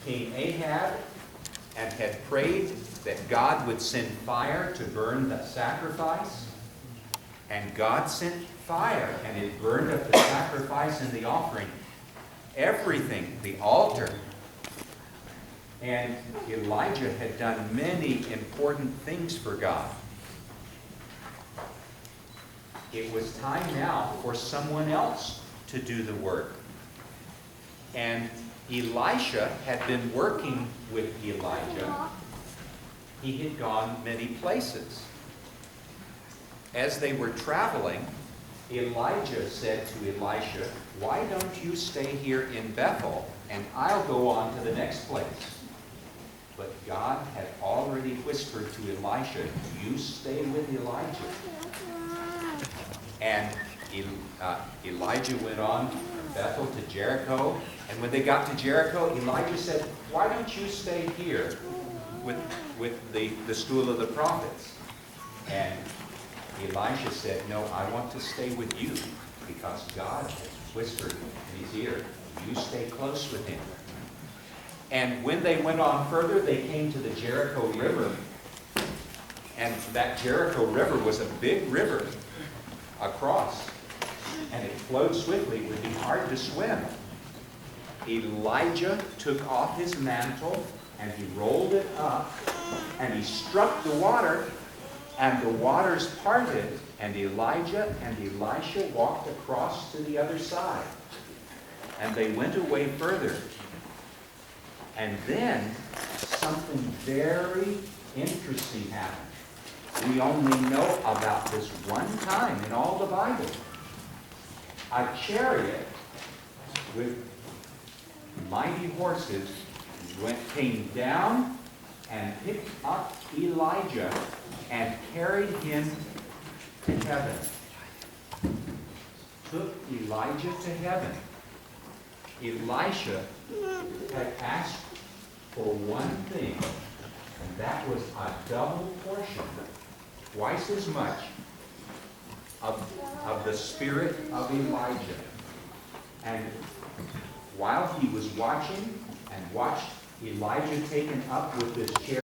King Ahab and had prayed that God would send fire to burn the sacrifice. And God sent fire, and it burned up the sacrifice and the offering. Everything, the altar. And Elijah had done many important things for God. It was time now for someone else to do the work. And Elisha had been working with Elijah. He had gone many places. As they were traveling, Elijah said to Elisha, "Why don't you stay here in Bethel, and I'll go on to the next place?" But God had already whispered to Elisha, "You stay with Elijah." And Elijah went on from Bethel to Jericho. And when they got to Jericho, Elijah said, "Why don't you stay here with the school of the prophets?" And Elisha said, "No, I want to stay with you because God has whispered in his ear, you stay close with him." And when they went on further, they came to the Jericho River. And that Jericho River was a big river across. And it flowed swiftly. It would be hard to swim. Elijah took off his mantle and he rolled it up and he struck the water, and the waters parted, and Elijah and Elisha walked across to the other side. And they went away further. And then something very interesting happened. We only know about this one time in all the Bible. A chariot with mighty horses came down and picked up Elijah and carried him to heaven. Took Elijah to heaven. Elisha had asked for one thing, and that was a double portion, twice as much of the spirit of Elijah. And while he was watching and watched Elijah taken up with this chariot,